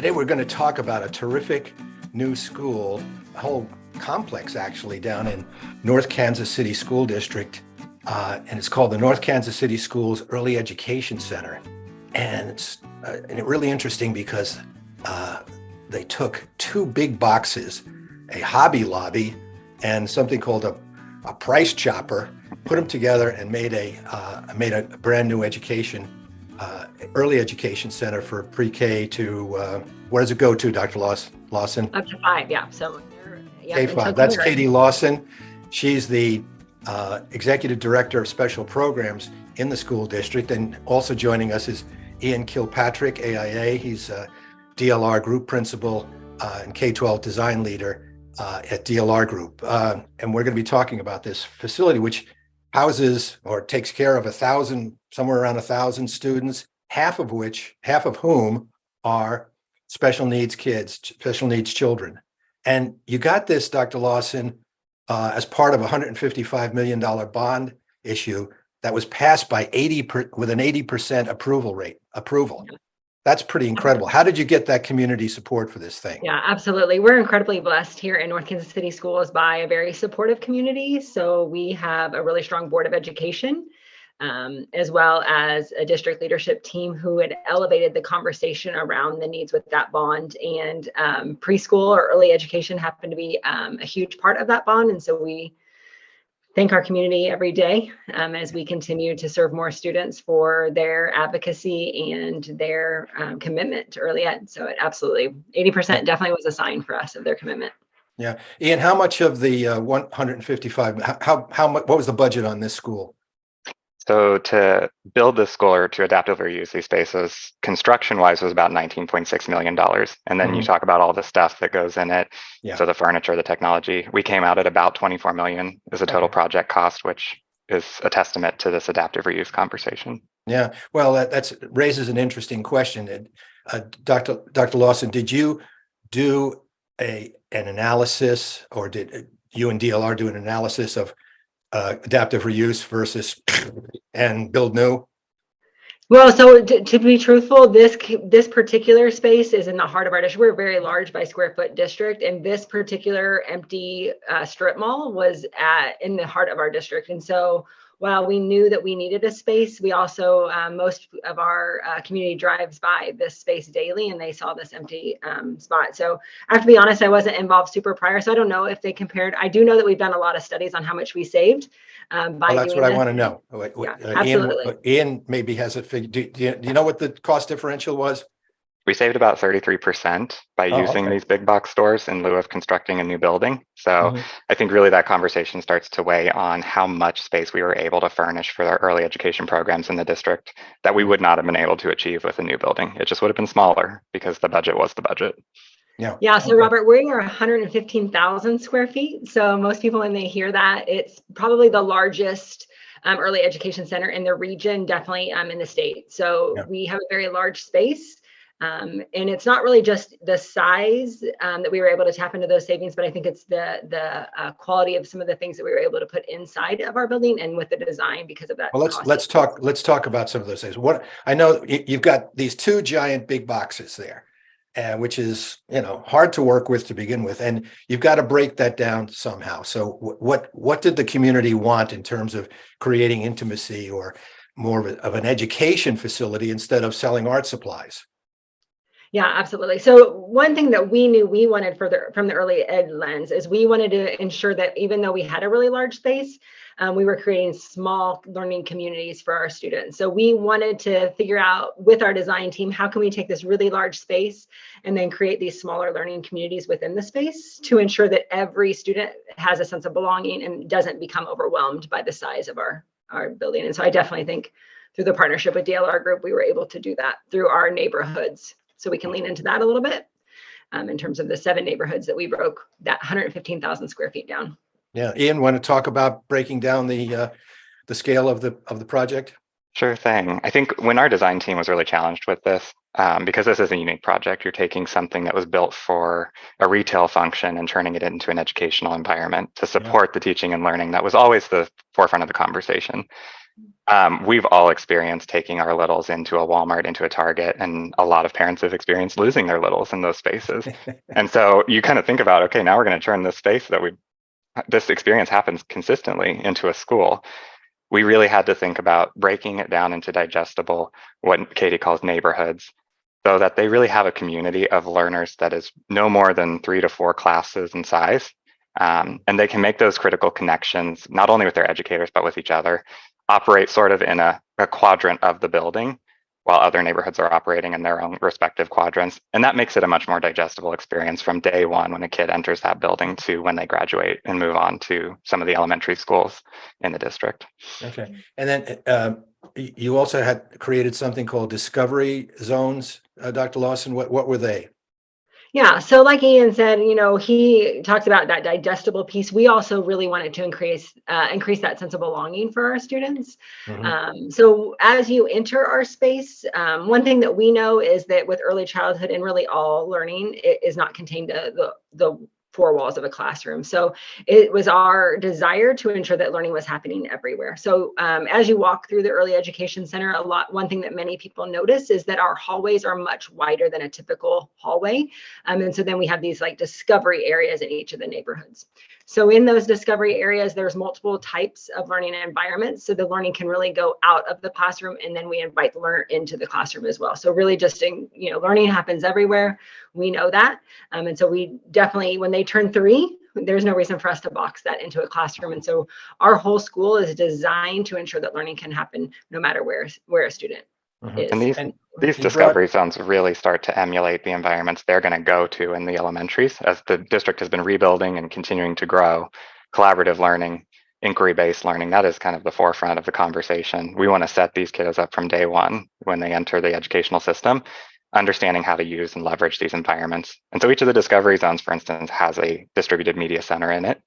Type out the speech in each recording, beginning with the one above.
Today we're going to talk about a terrific new school, a whole complex actually down in North Kansas City School District, and it's called the North Kansas City Schools Early Education Center. And it's really interesting because they took two big boxes, a Hobby Lobby and something called a Price Chopper, put them together and made a brand new early education center for pre-K to, where does it go to, Dr. Lawson? Up to 5, yeah. So K-5. That's Katie Lawson. She's the Executive Director of Special Programs in the school district. And also joining us is Ian Kilpatrick, AIA. He's a DLR Group Principal and K-12 Design Leader at DLR Group. And we're going to be talking about this facility, which houses or takes care of somewhere around 1,000 students, half of whom are special needs kids, special needs children. And you got this, Dr. Lawson, as part of a $155 million bond issue that was passed by with an 80% approval. That's pretty incredible. How did you get that community support for this thing? Yeah, absolutely. We're incredibly blessed here in North Kansas City Schools by a very supportive community. So we have a really strong board of education, as well as a district leadership team who had elevated the conversation around the needs with that bond. And preschool or early education happened to be a huge part of that bond. And so we thank our community every day as we continue to serve more students for their advocacy and their commitment to early ed. So it absolutely, 80% definitely was a sign for us of their commitment. Yeah. Ian, how much of the 155, how much, what was the budget on this school? So to build this school or to adaptively use these spaces, construction-wise was about $19.6 million. And then you talk about all the stuff that goes in it. Yeah. So the furniture, the technology, we came out at about $24 million as a total project cost, which is a testament to this adaptive reuse conversation. Yeah, well, that raises an interesting question. Dr. Lawson, did you do an analysis, or did you and DLR do an analysis of adaptive reuse versus and build new? Well, so to be truthful, this particular space is in the heart of our district. We're a very large by square foot district, and this particular empty strip mall was in the heart of our district. And so while we knew that we needed a space, we also, most of our community drives by this space daily, and they saw this empty spot. So I have to be honest, I wasn't involved super prior, so I don't know if they compared. I do know that we've done a lot of studies on how much we saved by well, that's what I want to know. Yeah, absolutely. Ian maybe has a figure. Do you know what the cost differential was? We saved about 33% by using these big box stores in lieu of constructing a new building. So I think really that conversation starts to weigh on how much space we were able to furnish for our early education programs in the district that we would not have been able to achieve with a new building. It just would have been smaller because the budget was the budget. Yeah. So Robert, we are 115,000 square feet. So most people, when they hear that, it's probably the largest early education center in the region, definitely in the state. So we have a very large space. And it's not really just the size that we were able to tap into those savings, but I think it's the quality of some of the things that we were able to put inside of our building and with the design because of that. Well, let's talk about some of those things. What I know, you've got these two giant big boxes there, which is hard to work with to begin with, and you've got to break that down somehow. So what did the community want in terms of creating intimacy or more of an education facility instead of selling art supplies? Yeah, absolutely. So one thing that we knew we wanted from the early ed lens is we wanted to ensure that even though we had a really large space, we were creating small learning communities for our students. So we wanted to figure out with our design team, how can we take this really large space and then create these smaller learning communities within the space to ensure that every student has a sense of belonging and doesn't become overwhelmed by the size of our building. And so I definitely think through the partnership with DLR Group, we were able to do that through our neighborhoods. So we can lean into that a little bit in terms of the 7 neighborhoods that we broke that 115,000 square feet down. Yeah, Ian, want to talk about breaking down the scale of the project? Sure thing. I think when our design team was really challenged with this, because this is a unique project, you're taking something that was built for a retail function and turning it into an educational environment to support the teaching and learning. That was always the forefront of the conversation. We've all experienced taking our littles into a Walmart, into a Target, and a lot of parents have experienced losing their littles in those spaces. And so you kind of think about, okay, now we're going to turn this space that this experience happens consistently into a school. We really had to think about breaking it down into digestible, what Katie calls neighborhoods, so that they really have a community of learners that is no more than 3 to 4 classes in size. And they can make those critical connections, not only with their educators, but with each other, operate sort of in a quadrant of the building while other neighborhoods are operating in their own respective quadrants. And that makes it a much more digestible experience from day one when a kid enters that building to when they graduate and move on to some of the elementary schools in the district. Okay. And then you also had created something called discovery zones, Dr. Lawson. What were they? Yeah, so like Ian said, he talks about that digestible piece. We also really wanted to increase that sense of belonging for our students. So as you enter our space, one thing that we know is that with early childhood and really all learning, it is not contained to the 4 walls of a classroom. So it was our desire to ensure that learning was happening everywhere. So as you walk through the early education center, one thing that many people notice is that our hallways are much wider than a typical hallway. And so then we have these like discovery areas in each of the neighborhoods. So in those discovery areas, there's multiple types of learning environments. So the learning can really go out of the classroom, and then we invite the learner into the classroom as well. So really just, learning happens everywhere. We know that. And so we definitely, when they turn 3, there's no reason for us to box that into a classroom. And so our whole school is designed to ensure that learning can happen no matter where a student is. And these discovery zones really start to emulate the environments they're going to go to in the elementaries as the district has been rebuilding and continuing to grow. Collaborative learning, inquiry-based learning, that is kind of the forefront of the conversation. We want to set these kiddos up from day one when they enter the educational system, understanding how to use and leverage these environments. And so each of the discovery zones, for instance, has a distributed media center in it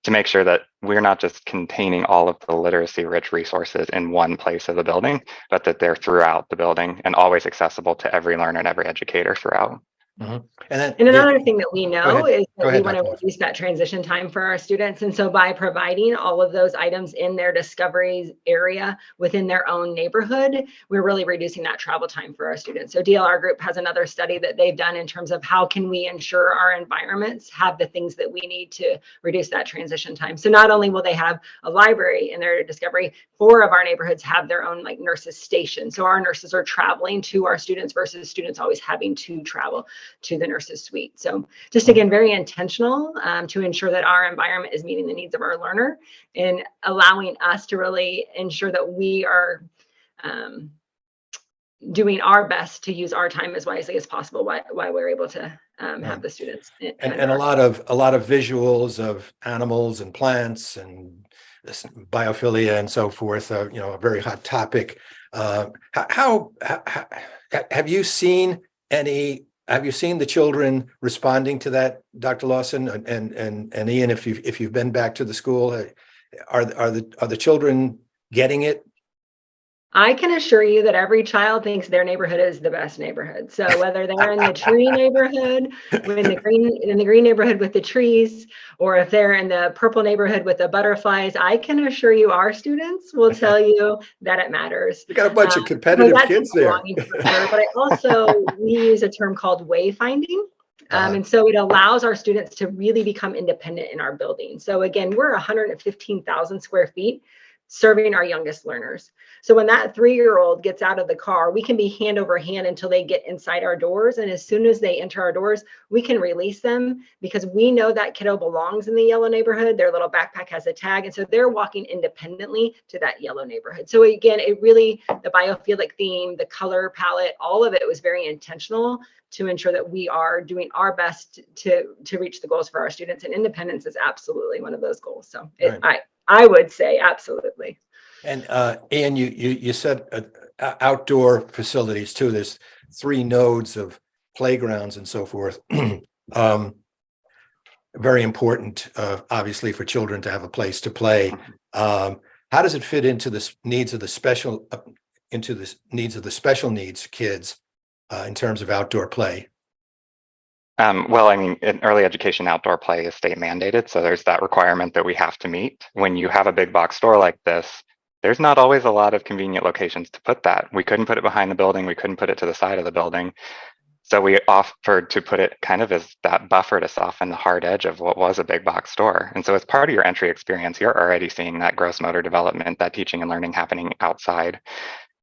to make sure that we're not just containing all of the literacy-rich resources in one place of the building, but that they're throughout the building and always accessible to every learner and every educator throughout. And then another thing that we know is that we want to Dr. reduce that transition time for our students. And so by providing all of those items in their discoveries area within their own neighborhood, we're really reducing that travel time for our students. So DLR Group has another study that they've done in terms of how can we ensure our environments have the things that we need to reduce that transition time. So not only will they have a library in their discovery, 4 of our neighborhoods have their own like nurses station. So our nurses are traveling to our students versus students always having to travel to the nurses suite. So just again, very intentional to ensure that our environment is meeting the needs of our learner and allowing us to really ensure that we are doing our best to use our time as wisely as possible while we're able to have the students. And a lot of visuals of animals and plants and biophilia and so forth, a very hot topic. How have you seen the children responding to that, Dr. Lawson and Ian? If you've been back to the school, are the children getting it? I can assure you that every child thinks their neighborhood is the best neighborhood. So whether they're in the tree neighborhood, in the green neighborhood with the trees, or if they're in the purple neighborhood with the butterflies, I can assure you our students will tell you that it matters. You got a bunch of competitive kids there. But we use a term called wayfinding. And so it allows our students to really become independent in our building. So again, we're 115,000 square feet serving our youngest learners. So when that 3-year-old gets out of the car, we can be hand over hand until they get inside our doors. And as soon as they enter our doors, we can release them because we know that kiddo belongs in the yellow neighborhood. Their little backpack has a tag. And so they're walking independently to that yellow neighborhood. So again, the biophilic theme, the color palette, all of it was very intentional to ensure that we are doing our best to reach the goals for our students. And independence is absolutely one of those goals. So I would say absolutely. And Ian, you said outdoor facilities too. There's 3 nodes of playgrounds and so forth. Very important, obviously, for children to have a place to play. How does it fit into the needs of the special needs kids in terms of outdoor play? Well, I mean, in early education, outdoor play is state mandated. So there's that requirement that we have to meet. When you have a big box store like this, there's not always a lot of convenient locations to put that. We couldn't put it behind the building. We couldn't put it to the side of the building. So we offered to put it kind of as that buffer to soften the hard edge of what was a big box store. And so as part of your entry experience, you're already seeing that gross motor development, that teaching and learning happening outside.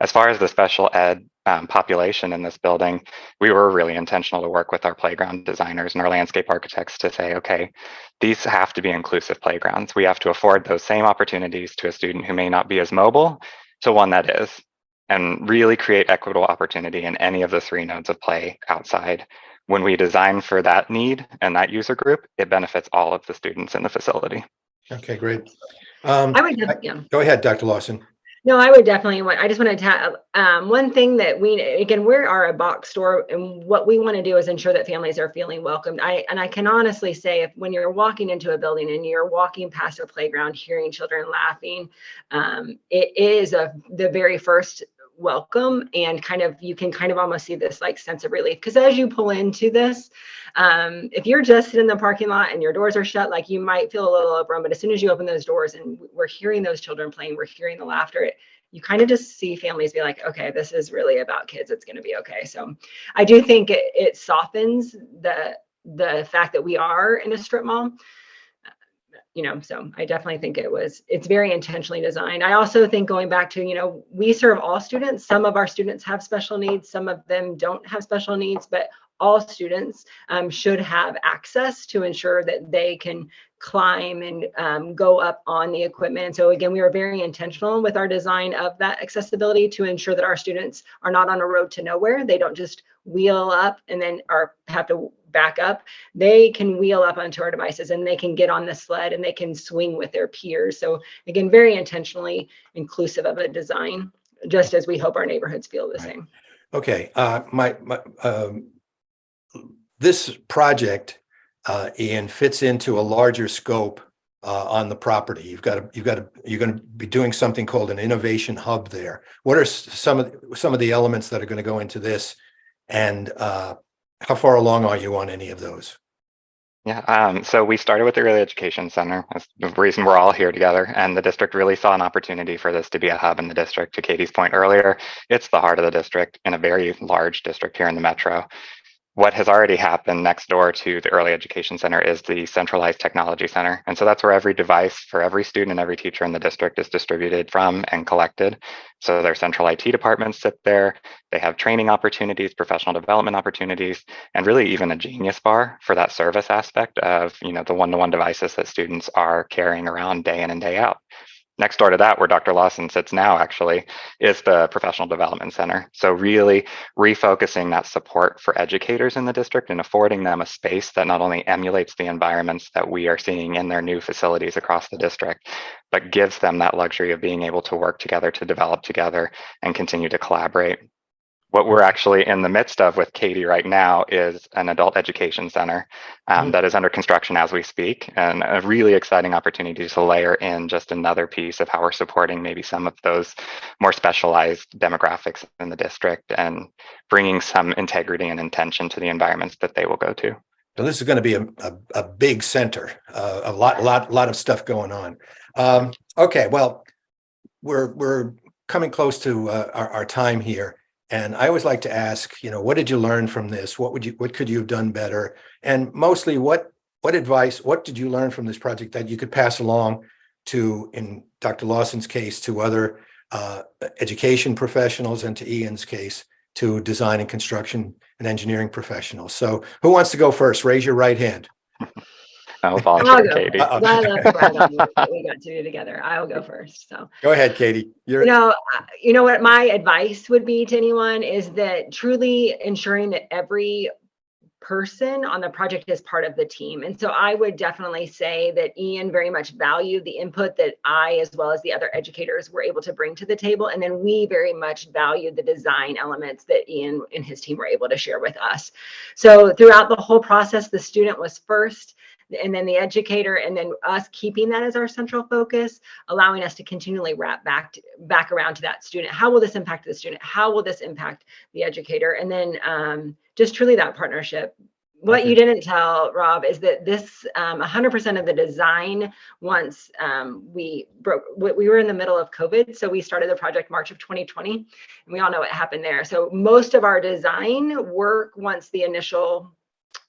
As far as the special ed population in this building, we were really intentional to work with our playground designers and our landscape architects to say, okay, these have to be inclusive playgrounds. We have to afford those same opportunities to a student who may not be as mobile to one that is, and really create equitable opportunity in any of the 3 nodes of play outside. When we design for that need and that user group, it benefits all of the students in the facility. Okay, great. I would Go ahead, Dr. Lawson. No, I would definitely want, I just want to one thing that we are a box store, and what we want to do is ensure that families are feeling welcomed. And I can honestly say, if when you're walking into a building and you're walking past a playground, hearing children laughing, it is the very first welcome, and you can kind of almost see this like sense of relief, because as you pull into this, if you're just in the parking lot and your doors are shut, like you might feel a little overwhelmed, but as soon as you open those doors and we're hearing those children playing, we're hearing the laughter, you kind of just see families be like, okay, this is really about kids, it's going to be okay. So I do think it softens the fact that we are in a strip mall. So I definitely think it's very intentionally designed. I also think, going back to, we serve all students. Some of our students have special needs, some of them don't have special needs, but all students should have access to ensure that they can climb and go up on the equipment. And so again, we were very intentional with our design of that accessibility to ensure that our students are not on a road to nowhere. They don't just wheel up and then have to back up. They can wheel up onto our devices and they can get on the sled and they can swing with their peers. So again, very intentionally inclusive of a design, just as we hope our neighborhoods feel the same. Okay, this project, Ian, fits into a larger scope on the property. You're going to be doing something called an innovation hub there. What are some of the elements that are going to go into this, and how far along are you on any of those? Yeah, so we started with the Early Education Center. That's the reason we're all here together. And the district really saw an opportunity for this to be a hub in the district. To Katie's point earlier, it's the heart of the district in a very large district here in the metro. What has already happened next door to the Early Education Center is the Centralized Technology Center. And so that's where every device for every student and every teacher in the district is distributed from and collected. So their central IT departments sit there. They have training opportunities, professional development opportunities, and really even a Genius Bar for that service aspect of, the one-to-one devices that students are carrying around day in and day out. Next door to that, where Dr. Lawson sits now, actually, is the Professional Development Center. So really refocusing that support for educators in the district and affording them a space that not only emulates the environments that we are seeing in their new facilities across the district, but gives them that luxury of being able to work together, to develop together, and continue to collaborate. What we're actually in the midst of with Katie right now is an adult education center that is under construction as we speak, and a really exciting opportunity to layer in just another piece of how we're supporting maybe some of those more specialized demographics in the district and bringing some integrity and intention to the environments that they will go to. So this is going to be a big center, a lot of stuff going on. Okay, well, we're coming close to our time here. And I always like to ask, what did you learn from this? What could you have done better? And mostly, what did you learn from this project that you could pass along to, in Dr. Lawson's case, to other education professionals, and to Ian's case, to design and construction and engineering professionals? So who wants to go first? Raise your right hand. I'll volunteer, Katie. We got to do together. I'll go first. So go ahead, Katie. You know what my advice would be to anyone is that truly ensuring that every person on the project is part of the team. And so I would definitely say that Ian very much valued the input that I, as well as the other educators, were able to bring to the table. And then we very much valued the design elements that Ian and his team were able to share with us. So throughout the whole process, the student was first, and then the educator, and then us keeping that as our central focus, allowing us to continually wrap back around to that student. How will this impact the student? How will this impact the educator? And then just truly that partnership What you didn't tell, Rob, is that this 100% of the design, once we were in the middle of COVID, so we started the project March of 2020, and we all know what happened there. So most of our design work, once the initial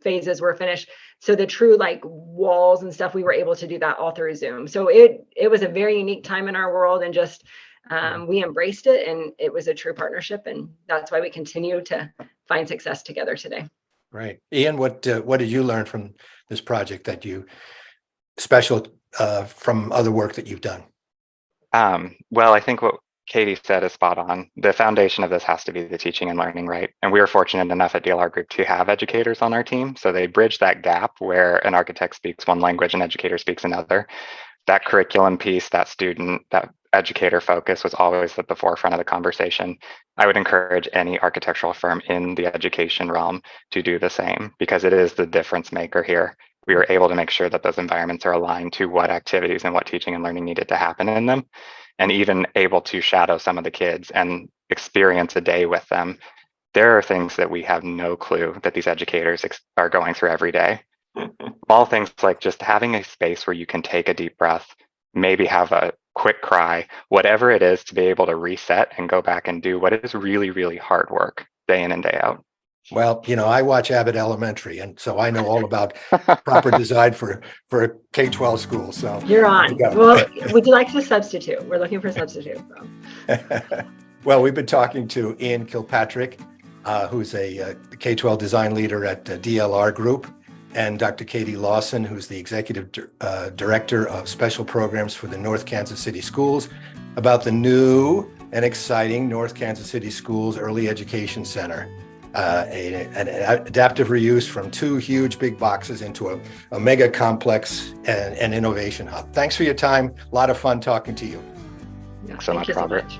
phases were finished, so the true like walls and stuff, we were able to do that all through Zoom. So it was a very unique time in our world, and just we embraced it, and it was a true partnership, and that's why we continue to find success together today. Right. Ian, what did you learn from this project that you special from other work that you've done? Well, I think what Katie said is spot on. The foundation of this has to be the teaching and learning, right? And we are fortunate enough at DLR Group to have educators on our team. So they bridge that gap where an architect speaks one language and educator speaks another. That curriculum piece, that educator focus was always at the forefront of the conversation. I would encourage any architectural firm in the education realm to do the same, because it is the difference maker here. We were able to make sure that those environments are aligned to what activities and what teaching and learning needed to happen in them, and even able to shadow some of the kids and experience a day with them. There are things that we have no clue that these educators are going through every day. Small things like just having a space where you can take a deep breath, maybe have a quick cry, whatever it is, to be able to reset and go back and do what is really, really hard work day in and day out. Well, I watch Abbott Elementary, and so I know all about proper design for a K-12 school. So you're on. Well, would you like to substitute? We're looking for substitute. Well, we've been talking to Ian Kilpatrick, who's a K-12 design leader at DLR Group, and Dr. Katie Lawson, who's the Executive Director of Special Programs for the North Kansas City Schools, about the new and exciting North Kansas City Schools Early Education Center, an adaptive reuse from 2 huge big boxes into a mega complex and innovation hub. Thanks for your time. A lot of fun talking to you. Thanks so much, Robert.